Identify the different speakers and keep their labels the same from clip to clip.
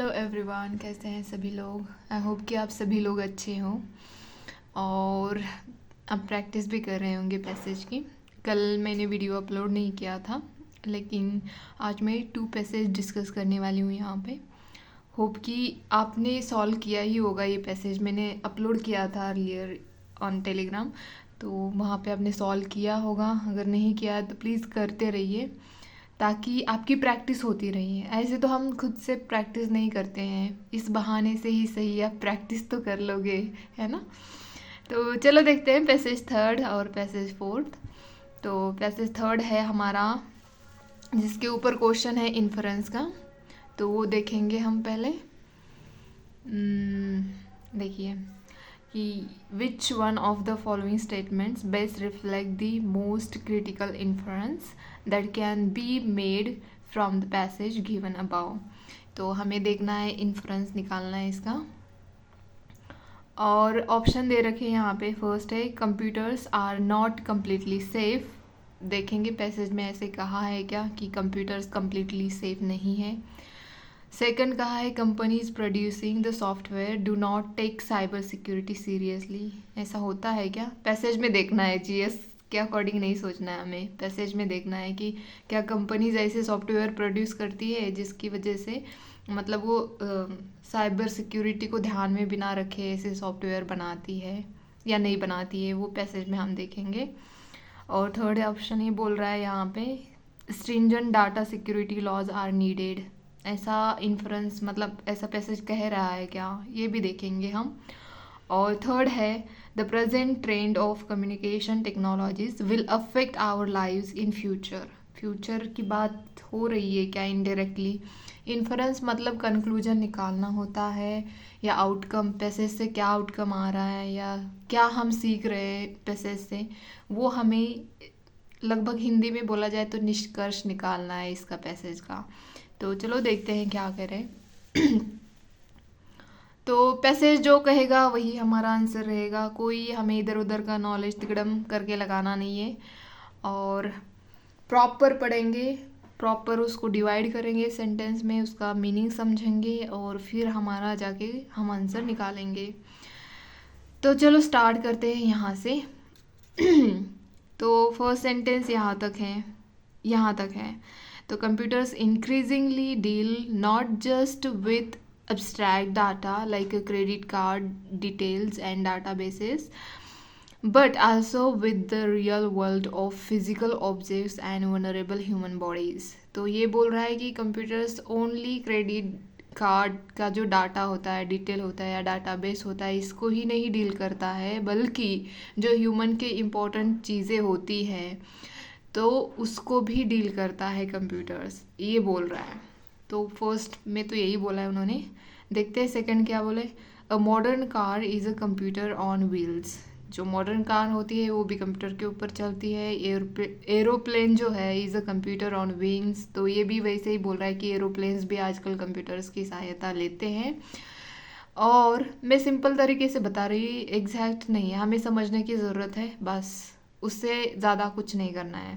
Speaker 1: Hello everyone, कैसे हैं सभी लोग। आई होप कि आप सभी लोग अच्छे हों और अब प्रैक्टिस भी कर रहे होंगे पैसेज की। कल मैंने वीडियो अपलोड नहीं किया था, लेकिन आज मैं 2 पैसेज डिस्कस करने वाली हूँ यहाँ पे। होप कि आपने सॉल्व किया ही होगा। ये पैसेज मैंने अपलोड किया था अर्लियर ऑन टेलीग्राम, तो वहाँ पे आपने सॉल्व किया होगा। अगर नहीं किया है तो प्लीज़ करते रहिए ताकि आपकी प्रैक्टिस होती रही है। ऐसे तो हम खुद से प्रैक्टिस नहीं करते हैं, इस बहाने से ही सही आप प्रैक्टिस तो कर लोगे, है ना। तो चलो देखते हैं पैसेज थर्ड और पैसेज फोर्थ। तो पैसेज थर्ड है हमारा, जिसके ऊपर क्वेश्चन है इन्फ्रेंस का, तो वो देखेंगे हम पहले। देखिए कि which one of the following statements best reflect the most critical inference that can be made from the passage given about. तो हमें देखना है, इन्फ्रेंस निकालना है इसका। और ऑप्शन दे रखे हैं यहाँ पे। फर्स्ट है computers are not completely safe. देखेंगे पैसेज में ऐसे कहा है क्या कि कंप्यूटर्स कम्प्लीटली सेफ नहीं है। सेकंड कहा है companies producing the software do not take cyber security seriously. ऐसा होता है क्या? पैसेज में देखना है, जीएस के अकॉर्डिंग नहीं सोचना है हमें। पैसेज में देखना है कि क्या कंपनीज ऐसे सॉफ्टवेयर प्रोड्यूस करती है जिसकी वजह से मतलब वो साइबर सिक्योरिटी को ध्यान में बिना रखे ऐसे सॉफ्टवेयर बनाती है या नहीं बनाती है, वो पैसेज में हम देखेंगे। और थर्ड ऑप्शन ये बोल रहा है यहाँ पे stringent data security laws are needed. ऐसा इन्फ्रेंस मतलब ऐसा पैसेज कह रहा है क्या, ये भी देखेंगे हम। और थर्ड है the present trend of communication technologies will affect our lives in future. Future की बात हो रही है क्या इनडायरेक्टली। इन्फ्रेंस मतलब कंक्लूजन निकालना होता है या आउटकम, पैसेज से क्या आउटकम आ रहा है या क्या हम सीख रहे हैं पैसेज से, वो हमें लगभग हिंदी में बोला जाए तो निष्कर्ष निकालना है इसका पैसेज का। तो चलो देखते हैं क्या करें। तो पैसेज जो कहेगा वही हमारा आंसर रहेगा, कोई हमें इधर उधर का नॉलेज तिकड़म करके लगाना नहीं है। और प्रॉपर पढ़ेंगे, प्रॉपर उसको डिवाइड करेंगे सेंटेंस में, उसका मीनिंग समझेंगे और फिर हमारा जाके हम आंसर निकालेंगे। तो चलो स्टार्ट करते हैं यहाँ से। तो फर्स्ट सेंटेंस यहाँ तक है। तो computers increasingly deal not just with abstract data like a credit card details and databases, but also with the real world of physical objects and vulnerable human bodies। तो ये बोल रहा है कि कंप्यूटर्स ओनली क्रेडिट कार्ड का जो data होता है, डिटेल होता है या डाटाबेस होता है, इसको ही नहीं डील करता है, बल्कि जो ह्यूमन के इम्पोर्टेंट चीज़ें होती हैं तो उसको भी डील करता है कंप्यूटर्स, ये बोल रहा है। तो फर्स्ट में तो यही बोला है उन्होंने। देखते हैं सेकंड क्या बोले। A modern car is a computer on wheels. जो मॉडर्न कार होती है वो भी कंप्यूटर के ऊपर चलती है। एरोप्लेन जो है is a computer on wings. तो ये भी वैसे ही बोल रहा है कि एरोप्लेन्स भी आजकल कंप्यूटर्स की सहायता लेते हैं। और मैं सिंपल तरीके से बता रही, एग्जैक्ट नहीं है, हमें समझने की ज़रूरत है बस, उससे ज़्यादा कुछ नहीं करना है।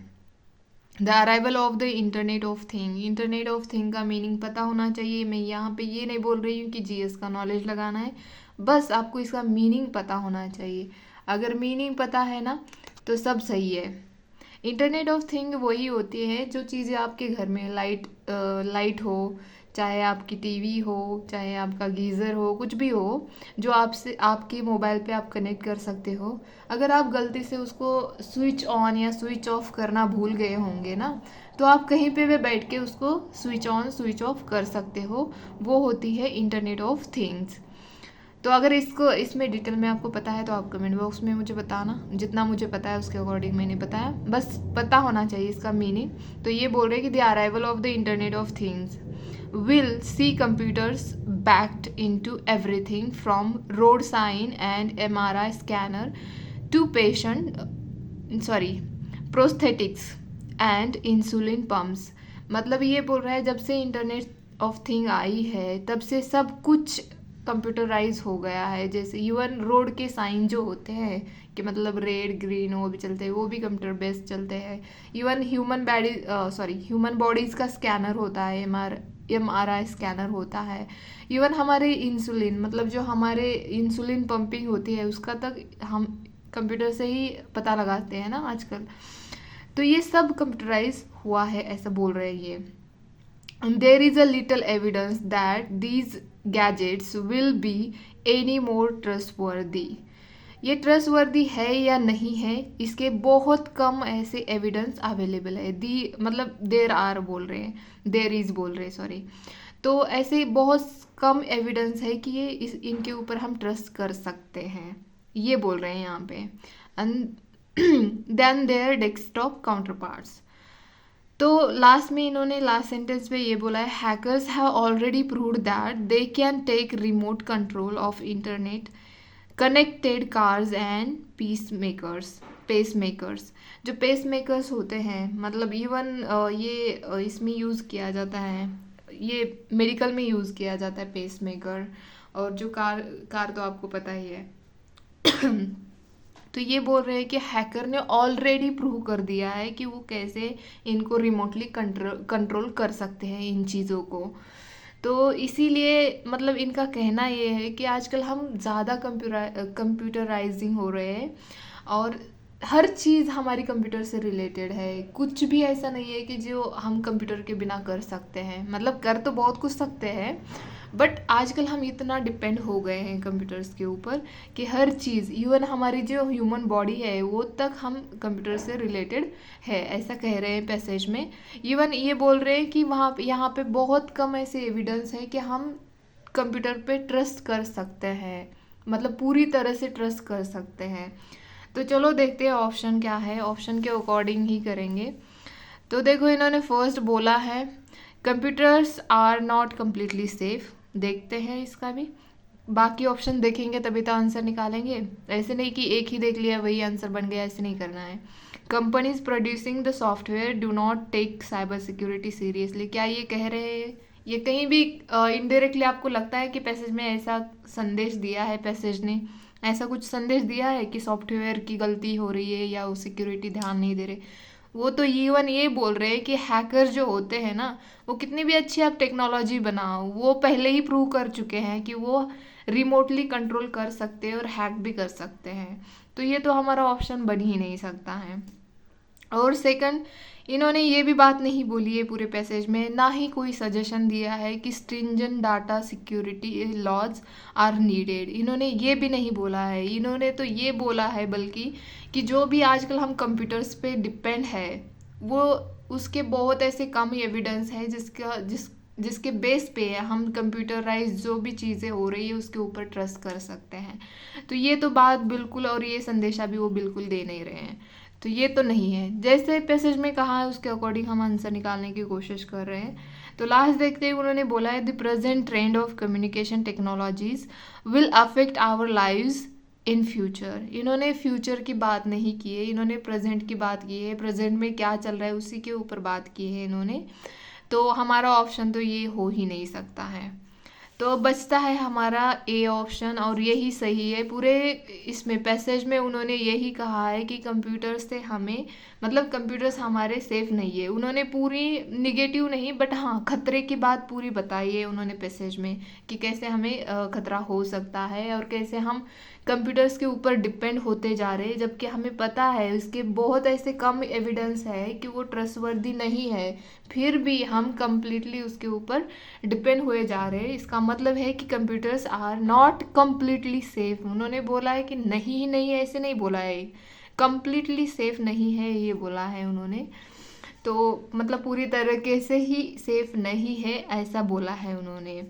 Speaker 1: The arrival of the internet of thing. Internet of thing का मीनिंग पता होना चाहिए। मैं यहाँ पे ये नहीं बोल रही हूँ कि जीएस का नॉलेज लगाना है, बस आपको इसका मीनिंग पता होना चाहिए। अगर मीनिंग पता है ना तो सब सही है। इंटरनेट ऑफ थिंग वही होती है जो चीज़ें आपके घर में लाइट हो, चाहे आपकी टीवी हो, चाहे आपका गीज़र हो, कुछ भी हो, जो आपसे आपके मोबाइल पे आप कनेक्ट कर सकते हो। अगर आप गलती से उसको स्विच ऑन या स्विच ऑफ करना भूल गए होंगे ना, तो आप कहीं पे भी बैठ के उसको स्विच ऑन स्विच ऑफ कर सकते हो। वो होती है इंटरनेट ऑफ थिंग्स। तो अगर इसको इसमें डिटेल में आपको पता है तो आप कमेंट बॉक्स में मुझे बताना। जितना मुझे पता है उसके अकॉर्डिंग मैंने बताया, बस पता होना चाहिए इसका मीनिंग। तो ये बोल रहे हैं कि the arrival of the internet of things will see computers backed into everything from road sign and MRI scanner to prosthetics and insulin pumps। मतलब ये बोल रहा है जब से इंटरनेट ऑफ थिंग आई है तब से सब कुछ कंप्यूटराइज हो गया है। जैसे इवन रोड के साइन जो होते हैं कि मतलब रेड ग्रीन वो भी चलते हैं, वो भी कंप्यूटर बेस्ड चलते हैं। इवन ह्यूमन बॉडीज़ का स्कैनर होता है, MRI स्कैनर होता है, इवन हमारे इंसुलिन, मतलब जो हमारे इंसुलिन पंपिंग होती है उसका तक हम कंप्यूटर से ही पता लगाते हैं ना आजकल। तो ये सब कंप्यूटराइज हुआ है, ऐसा बोल रहे हैं ये। There is a little evidence that these gadgets will be any more trustworthy. ये ट्रस्टवर्दी है या नहीं है, इसके बहुत कम ऐसे एविडेंस अवेलेबल है। दी मतलब देर आर बोल रहे हैं, देर इज बोल रहे हैं, सॉरी। तो ऐसे बहुत कम एविडेंस है कि ये इनके ऊपर हम ट्रस्ट कर सकते हैं, ये बोल रहे हैं यहाँ पे। And then there desktop counter parts. तो लास्ट में इन्होंने लास्ट सेंटेंस में ये बोला है, hackers have already proved that they can take remote control of internet connected cars and pacemakers. जो पेस मेकर्स होते हैं, मतलब इवन ये इसमें यूज़ किया जाता है, ये मेडिकल में यूज़ किया जाता है पेस मेकर। और जो कार तो आपको पता ही है। तो ये बोल रहे हैं कि हैकर ने ऑलरेडी प्रूव कर दिया है कि वो कैसे इनको रिमोटली कंट्रोल कर सकते हैं इन चीज़ों को। तो इसीलिए मतलब इनका कहना ये है कि आजकल हम ज़्यादा कंप्यूटराइजिंग हो रहे हैं और हर चीज़ हमारी कंप्यूटर से रिलेटेड है। कुछ भी ऐसा नहीं है कि जो हम कंप्यूटर के बिना कर सकते हैं, मतलब कर तो बहुत कुछ सकते हैं, बट आजकल हम इतना डिपेंड हो गए हैं कंप्यूटर्स के ऊपर कि हर चीज़, इवन हमारी जो ह्यूमन बॉडी है वो तक हम कंप्यूटर से रिलेटेड है, ऐसा कह रहे हैं पैसेज में। इवन ये बोल रहे हैं कि वहाँ यहाँ पे बहुत कम ऐसे एविडेंस है कि हम कंप्यूटर पे ट्रस्ट कर सकते हैं, मतलब पूरी तरह से ट्रस्ट कर सकते हैं। तो चलो देखते हैं ऑप्शन क्या है, ऑप्शन के अकॉर्डिंग ही करेंगे। तो देखो इन्होंने फर्स्ट बोला है computers are not completely safe. देखते हैं इसका भी, बाकी ऑप्शन देखेंगे तभी तो आंसर निकालेंगे, ऐसे नहीं कि एक ही देख लिया वही आंसर बन गया, ऐसे नहीं करना है। Companies producing the software do not take cyber security seriously. क्या ये कह रहे हैं, ये कहीं भी इनडायरेक्टली आपको लगता है कि पैसेज में ऐसा संदेश दिया है, पैसेज ने ऐसा कुछ संदेश दिया है कि सॉफ्टवेयर की गलती हो रही है या वो सिक्योरिटी ध्यान नहीं दे रहे? वो तो इवन ये बोल रहे हैं कि हैकर जो होते हैं ना, वो कितनी भी अच्छी आप टेक्नोलॉजी बनाओ, वो पहले ही प्रूव कर चुके हैं कि वो रिमोटली कंट्रोल कर सकते हैं और हैक भी कर सकते हैं। तो ये तो हमारा ऑप्शन बन ही नहीं सकता है। और सेकंड, इन्होंने ये भी बात नहीं बोली है पूरे पैसेज में, ना ही कोई सजेशन दिया है कि stringent data security laws are needed. इन्होंने ये भी नहीं बोला है, इन्होंने तो ये बोला है बल्कि कि जो भी आजकल हम कंप्यूटर्स पे डिपेंड है वो उसके बहुत ऐसे कम एविडेंस है जिसके बेस पे हम कंप्यूटराइज जो भी चीज़ें हो रही है उसके ऊपर ट्रस्ट कर सकते हैं। तो ये तो बात बिल्कुल, और ये संदेशा भी वो बिल्कुल दे नहीं रहे हैं, तो ये तो नहीं है। जैसे पैसेज में कहा है उसके अकॉर्डिंग हम आंसर निकालने की कोशिश कर रहे हैं। तो लास्ट देखते हैं, उन्होंने बोला है the present trend of communication technologies will affect our lives in future. इन्होंने फ्यूचर की बात नहीं की है, इन्होंने प्रेजेंट की बात की है, प्रेजेंट में क्या चल रहा है उसी के ऊपर बात की है इन्होंने। तो हमारा ऑप्शन तो ये हो ही नहीं सकता है। तो बचता है हमारा ए ऑप्शन, और यही सही है। पूरे इसमें पैसेज में उन्होंने यही कहा है कि कंप्यूटर्स से हमें, मतलब कंप्यूटर्स हमारे सेफ नहीं है। उन्होंने पूरी निगेटिव नहीं, बट हाँ खतरे की बात पूरी बताई है उन्होंने पैसेज में कि कैसे हमें खतरा हो सकता है और कैसे हम कंप्यूटर्स के ऊपर डिपेंड होते जा रहे हैं, जबकि हमें पता है उसके बहुत ऐसे कम एविडेंस है कि वो ट्रस्टवर्दी नहीं है, फिर भी हम कंप्लीटली उसके ऊपर डिपेंड हुए जा रहे हैं। इसका मतलब है कि computers are not completely safe. उन्होंने बोला है कि नहीं ही नहीं, ऐसे नहीं बोला है, कम्प्लीटली सेफ नहीं है ये बोला है उन्होंने। तो मतलब पूरी तरीके से ही सेफ नहीं है ऐसा बोला है उन्होंने।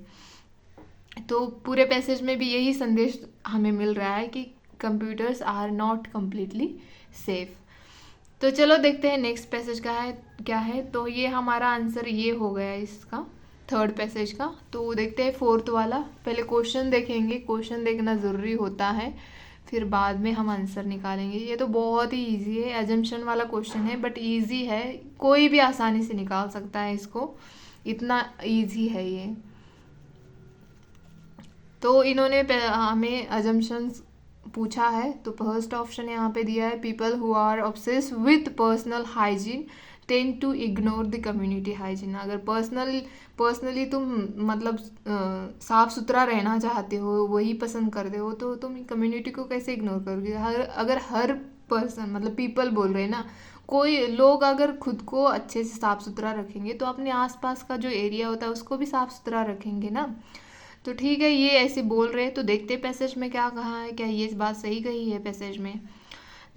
Speaker 1: तो पूरे पैसेज में भी यही संदेश हमें मिल रहा है कि computers are not completely safe. तो चलो देखते हैं नेक्स्ट पैसेज का है क्या है। तो ये हमारा आंसर ये हो गया इसका, थर्ड पैसेज का। तो देखते हैं फोर्थ वाला, पहले क्वेश्चन देखेंगे, क्वेश्चन देखना ज़रूरी होता है, फिर बाद में हम आंसर निकालेंगे। ये तो बहुत ही इजी है, एजम्पशन वाला क्वेश्चन है बट इजी है, कोई भी आसानी से निकाल सकता है इसको, इतना इजी है ये। तो इन्होंने हमें अजम्पशंस पूछा है, तो फर्स्ट ऑप्शन यहाँ पे दिया है, people who are obsessed with personal hygiene tend to ignore the community hygiene. अगर पर्सनली तुम मतलब साफ सुथरा रहना चाहते हो, वही पसंद करते हो, तो तुम कम्युनिटी को कैसे इग्नोर करोगे? अगर हर पर्सन मतलब पीपल बोल रहे हैं ना, कोई लोग अगर खुद को अच्छे से साफ सुथरा रखेंगे तो अपने आसपास का जो एरिया होता है उसको भी साफ सुथरा रखेंगे ना। तो ठीक है, ये ऐसे बोल रहे हैं, तो देखते पैसेज में क्या कहा है, क्या ये बात सही कही है पैसेज में,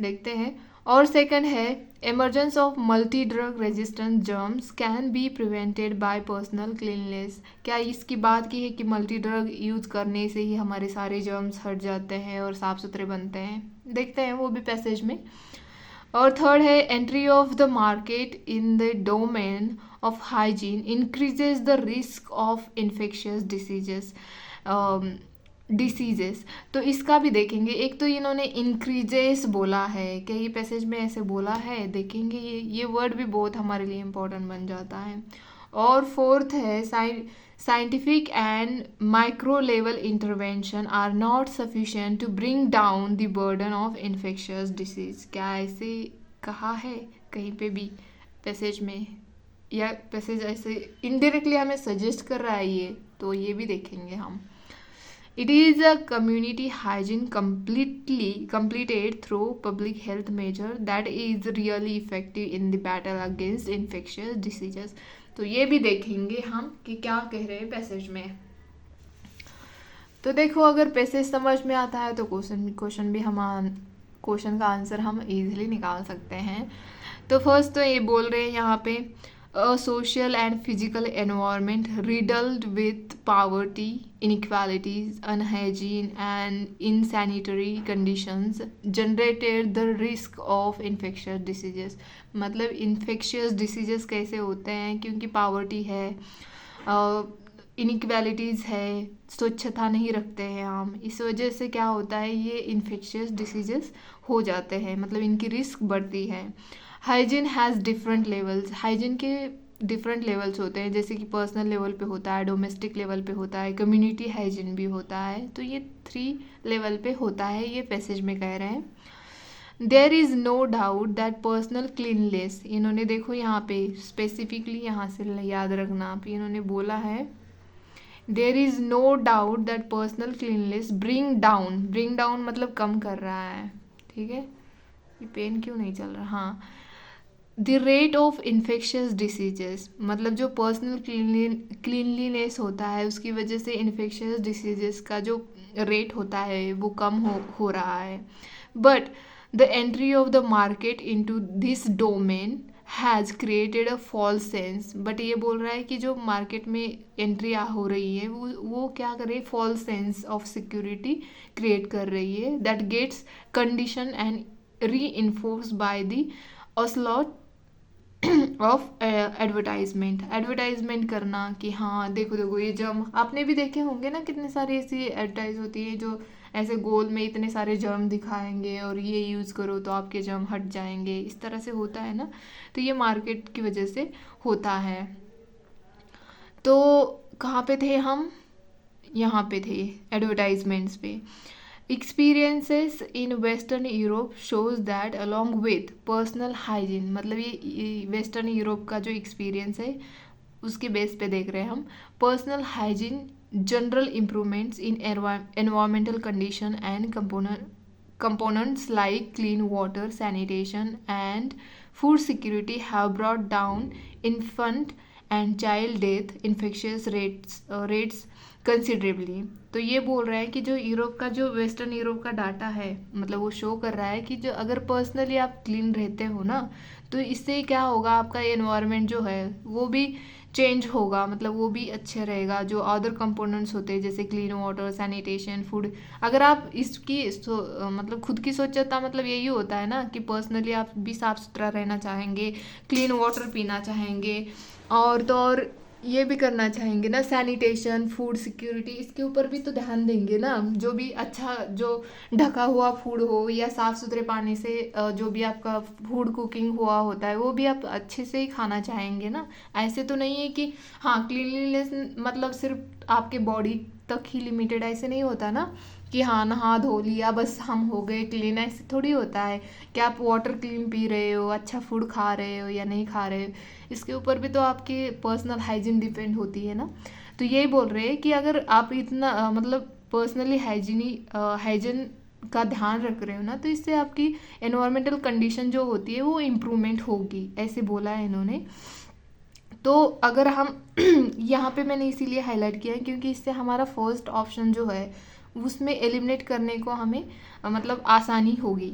Speaker 1: देखते हैं। और सेकंड है, emergence of multi drug resistant germs can be prevented by personal cleanliness। क्या इसकी बात की है कि मल्टी ड्रग यूज़ करने से ही हमारे सारे जर्म्स हट जाते हैं और साफ़ सुथरे बनते हैं? देखते हैं वो भी पैसेज में। और थर्ड है, entry of the market in the domain of hygiene increases the risk of infectious diseases. तो इसका भी देखेंगे। एक तो इन्होंने इंक्रीजेस बोला है, क्या ये पैसेज में ऐसे बोला है? देखेंगे, ये वर्ड भी बहुत हमारे लिए इम्पोर्टेंट बन जाता है। और फोर्थ है, scientific and micro level intervention are not sufficient to bring down the burden of infectious disease. क्या ऐसे कहा है कहीं पे भी पैसेज में, या पैसेज ऐसे इनडायरेक्टली हमें सजेस्ट कर रहा है ये? तो ये भी देखेंगे हम। It is a community hygiene completed through public health measure that is really effective in the battle against infectious diseases। तो ये भी देखेंगे हम कि क्या कह रहे हैं पैसेज में। तो देखो, अगर पैसेज समझ में आता है तो क्वेश्चन का आंसर हम इजीली निकाल सकते हैं। तो फर्स्ट तो ये बोल रहे हैं यहाँ पे, a social and physical environment riddled with poverty, inequalities, unhygiene and insanitary conditions generated the risk of infectious diseases। मतलब infectious diseases कैसे होते हैं? क्योंकि पावर्टी है, इनइक्वालिटीज़ है, स्वच्छता नहीं रखते हैं हम, इस वजह से क्या होता है, ये इन्फेक्शियस डिसीजेस हो जाते हैं, मतलब इनकी रिस्क बढ़ती है। Hygiene has different levels. Hygiene के डिफरेंट लेवल्स होते हैं, जैसे कि पर्सनल लेवल पे होता है, डोमेस्टिक लेवल पे होता है, कम्युनिटी हाइजीन भी होता है। तो ये 3 लेवल पे होता है, ये पैसेज में कह रहे हैं। There is no doubt that personal cleanness, इन्होंने देखो यहाँ पे स्पेसिफिकली यहाँ से याद रखना आप, इन्होंने बोला है there is no doubt that personal cleanness bring down मतलब कम कर रहा है। ठीक है, ये पेन क्यों नहीं चल रहा? हाँ, the rate of infectious diseases, मतलब जो पर्सनल क्लीनलीनेस होता है उसकी वजह से इन्फेक्शियस डिसीजेस का जो रेट होता है वो कम हो रहा है। But the entry of the market into this domain has created a false sense. बट ये बोल रहा है कि जो मार्केट में एंट्री हो रही है वो क्या कर रही है, false sense of security create कर रही है, that gets condition and reinforced by the onslaught of advertisement करना कि हाँ देखो ये जर्म, आपने भी देखे होंगे ना, कितने सारे ऐसी एडवर्टाइज होती है जो ऐसे गोल में इतने सारे जर्म दिखाएंगे और ये यूज़ करो तो आपके जर्म हट जाएंगे, इस तरह से होता है ना। तो ये मार्केट की वजह से होता है। तो कहाँ पे थे हम? यहाँ पे थे एडवर्टाइजमेंट्स पे। Experiences in western Europe shows that along with personal hygiene, मतलब ये वेस्टर्न यूरोप का जो एक्सपीरियंस है उसके बेस पे देख रहे हैं हम। Personal hygiene, general improvements in environmental condition and components like clean water, sanitation and food security have brought down infant and child death infectious rates considerably. तो ये बोल रहा है कि जो यूरोप का, जो वेस्टर्न यूरोप का डाटा है, मतलब वो शो कर रहा है कि जो अगर पर्सनली आप क्लीन रहते हो ना, तो इससे क्या होगा, आपका एनवायरनमेंट जो है वो भी चेंज होगा, मतलब वो भी अच्छे रहेगा। जो अदर कंपोनेंट्स होते हैं जैसे क्लीन वाटर, सैनिटेशन, फूड, अगर आप इसकी मतलब खुद की स्वच्छता, मतलब यही होता है ना कि पर्सनली आप भी साफ सुथरा रहना चाहेंगे, क्लीन वाटर पीना चाहेंगे, और तो और ये भी करना चाहेंगे ना, सैनिटेशन, फूड सिक्योरिटी, इसके ऊपर भी तो ध्यान देंगे ना। जो भी अच्छा, जो ढका हुआ फूड हो या साफ़ सुथरे पानी से जो भी आपका फूड कुकिंग हुआ होता है वो भी आप अच्छे से ही खाना चाहेंगे ना। ऐसे तो नहीं है कि हाँ क्लीनलीनेस मतलब सिर्फ आपके बॉडी तक ही लिमिटेड, ऐसे नहीं होता ना कि हाँ नहा धो लिया बस हम हो गए क्लीन, ऐसे थोड़ी होता है कि आप वाटर क्लीन पी रहे हो, अच्छा फूड खा रहे हो या नहीं खा रहे हो, इसके ऊपर भी तो आपकी पर्सनल हाइजीन डिपेंड होती है ना। तो यही बोल रहे हैं कि अगर आप इतना मतलब पर्सनली हाइजीन का ध्यान रख रहे हो ना, तो इससे आपकी एनवायरमेंटल कंडीशन जो होती है वो इम्प्रूवमेंट होगी, ऐसे बोला है इन्होंने। तो अगर हम यहाँ पे मैंने इसीलिए हाईलाइट किया है क्योंकि इससे हमारा फर्स्ट ऑप्शन जो है उसमें एलिमिनेट करने को हमें मतलब आसानी होगी।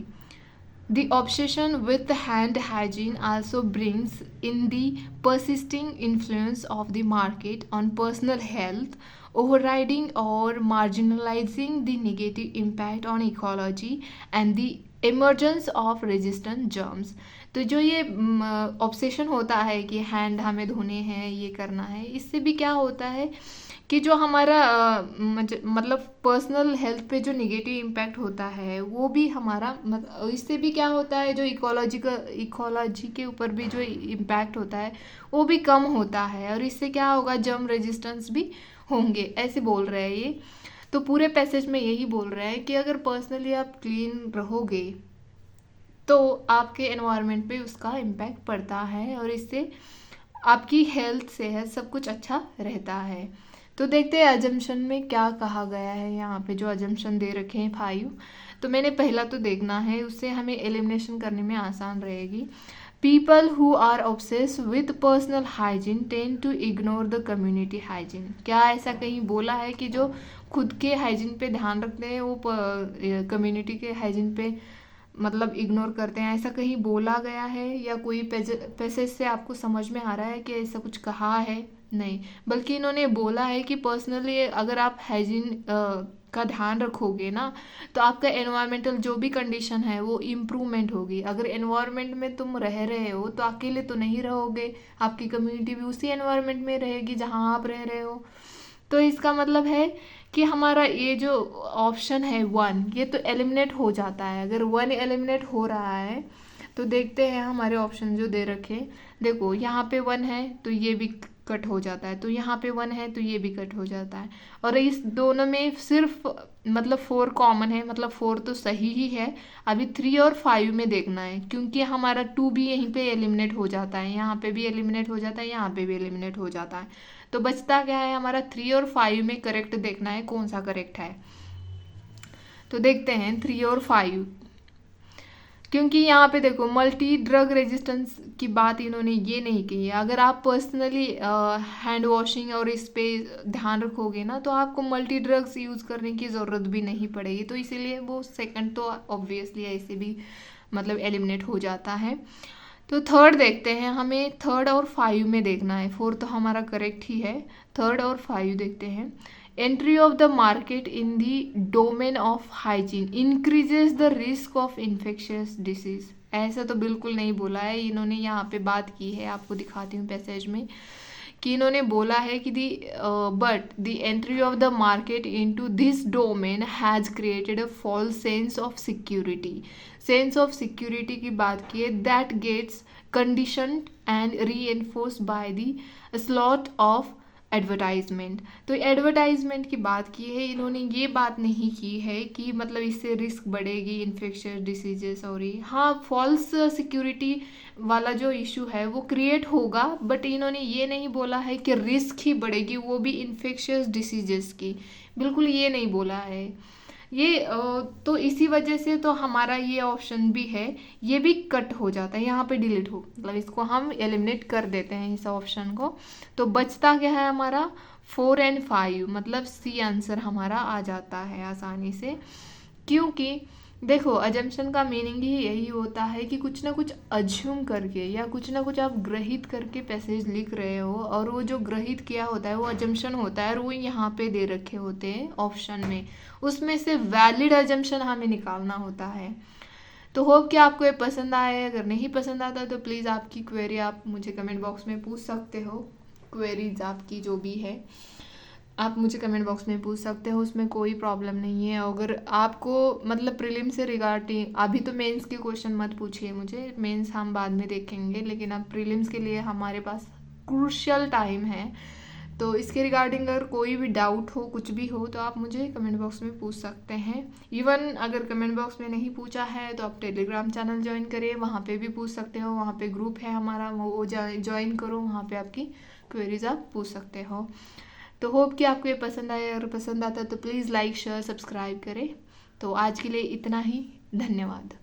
Speaker 1: The obsession with hand hygiene also brings in the persisting influence of the market on personal health, overriding or marginalizing the negative impact on ecology and the emergence of resistant germs। तो जो ये obsession होता है कि hand हमें धोने हैं, ये करना है, इससे भी क्या होता है कि जो हमारा मतलब पर्सनल हेल्थ पे जो निगेटिव इम्पैक्ट होता है वो भी हमारा इससे भी क्या होता है, जो इकोलॉजी के ऊपर भी जो इम्पैक्ट होता है वो भी कम होता है, और इससे क्या होगा, जर्म रेजिस्टेंस भी होंगे, ऐसे बोल रहे हैं ये। तो पूरे पैसेज में यही बोल रहे हैं कि अगर पर्सनली आप क्लीन रहोगे तो आपके एनवायरनमेंट पे उसका इम्पैक्ट पड़ता है, और इससे आपकी हेल्थ सेहत सब कुछ अच्छा रहता है। तो देखते हैं अजम्पशन में क्या कहा गया है, यहाँ पे जो अजम्पशन दे रखे हैं 5। तो मैंने पहला तो देखना है, उससे हमें एलिमिनेशन करने में आसान रहेगी। People who are obsess with personal hygiene tend to ignore the community hygiene. क्या ऐसा कहीं बोला है कि जो खुद के हाइजीन पे ध्यान रखते हैं वो कम्युनिटी के हाइजीन पे मतलब इग्नोर करते हैं, ऐसा कहीं बोला गया है या कोई पैसेज से आपको समझ में आ रहा है कि ऐसा कुछ कहा है? नहीं, बल्कि इन्होंने बोला है कि पर्सनली अगर आप हाइजीन का ध्यान रखोगे ना तो आपका एनवायरमेंटल जो भी कंडीशन है वो इम्प्रूवमेंट होगी। अगर एनवायरमेंट में तुम रह रहे हो तो अकेले तो नहीं रहोगे, आपकी कम्युनिटी भी उसी एनवायरमेंट में रहेगी जहाँ आप रह रहे हो। तो इसका मतलब है कि हमारा ये जो ऑप्शन है 1, ये तो एलिमिनेट हो जाता है। अगर 1 एलिमिनेट हो रहा है तो देखते हैं हमारे ऑप्शन जो दे रखे। देखो यहाँ पे 1 है तो ये भी कट हो जाता है, तो यहाँ पे 1 है तो ये भी कट हो जाता है, और इस दोनों में सिर्फ मतलब 4 कॉमन है, मतलब 4 तो सही ही है। अभी 3 और 5 में देखना है क्योंकि हमारा 2 भी यहीं पे एलिमिनेट हो जाता है, यहाँ पे भी एलिमिनेट हो जाता है, यहाँ पे भी एलिमिनेट हो जाता है। तो बचता क्या है हमारा 3 और 5 में करेक्ट देखना है कौन सा करेक्ट है। तो देखते हैं 3 और 5, क्योंकि यहाँ पे देखो मल्टी ड्रग रेजिस्टेंस की बात इन्होंने ये नहीं की है। अगर आप पर्सनली हैंड वॉशिंग और इस पे ध्यान रखोगे ना तो आपको मल्टी ड्रग्स यूज़ करने की ज़रूरत भी नहीं पड़ेगी, तो इसीलिए वो सेकंड तो ऑब्वियसली ऐसे भी मतलब एलिमिनेट हो जाता है। तो थर्ड देखते हैं, हमें 3 और 5 में देखना है, 4 तो हमारा करेक्ट ही है, 3 और 5 देखते हैं। Entry of the market in the domain of hygiene increases the risk of infectious disease. ऐसा तो बिल्कुल नहीं बोला है इन्होंने, यहाँ पे बात की है, आपको दिखाती हूँ पैसेज में कि इन्होंने बोला है कि but the entry of the market into this domain has created a false sense of security. Sense of security की बात की है, that gets condition and reinforce by the slot of advertisement. तो एडवर्टाइजमेंट की बात की है इन्होंने, ये बात नहीं की है कि मतलब इससे रिस्क बढ़ेगी इन्फेक्शियस डिसीजेस और ये, हाँ फॉल्स सिक्योरिटी वाला जो इशू है वो क्रिएट होगा, बट इन्होंने ये नहीं बोला है कि रिस्क ही बढ़ेगी वो भी इन्फेक्शियस डिसीजेस की, बिल्कुल ये नहीं बोला है ये। तो इसी वजह से तो हमारा ये ऑप्शन भी है, ये भी कट हो जाता है, यहाँ पे डिलीट हो मतलब इसको हम एलिमिनेट कर देते हैं इस ऑप्शन को। तो बचता क्या है हमारा 4 और 5, मतलब सी आंसर हमारा आ जाता है आसानी से। क्योंकि देखो अजम्पशन का मीनिंग ही यही होता है कि कुछ ना कुछ अज्यूम करके या कुछ ना कुछ आप ग्रहित करके पैसेज लिख रहे हो, और वो जो ग्रहित किया होता है वो अजम्पशन होता है, और वो यहाँ पे दे रखे होते हैं ऑप्शन में, उसमें से वैलिड अजम्पशन हमें निकालना होता है। तो होप कि आपको ये पसंद आए, अगर नहीं पसंद आता तो प्लीज़ आपकी क्वेरी आप मुझे कमेंट बॉक्स में पूछ सकते हो, क्वेरीज आपकी जो भी है आप मुझे कमेंट बॉक्स में पूछ सकते हो, उसमें कोई प्रॉब्लम नहीं है। अगर आपको मतलब प्रीलिम से रिगार्डिंग, अभी तो मेंस के क्वेश्चन मत पूछिए मुझे, मेंस हम बाद में देखेंगे, लेकिन अब प्रीलिम्स के लिए हमारे पास क्रूशियल टाइम है, तो इसके रिगार्डिंग अगर कोई भी डाउट हो, कुछ भी हो, तो आप मुझे कमेंट बॉक्स में पूछ सकते हैं। इवन अगर कमेंट बॉक्स में नहीं पूछा है तो आप टेलीग्राम चैनल ज्वाइन करिए, वहाँ पे भी पूछ सकते हो। वहाँ पे ग्रुप है हमारा, वो ज्वाइन करो, वहाँ पे आपकी क्वेरीज आप पूछ सकते हो। तो होप कि आपको ये पसंद आए। अगर पसंद आता है तो प्लीज़ लाइक शेयर सब्सक्राइब करें। तो आज के लिए इतना ही, धन्यवाद।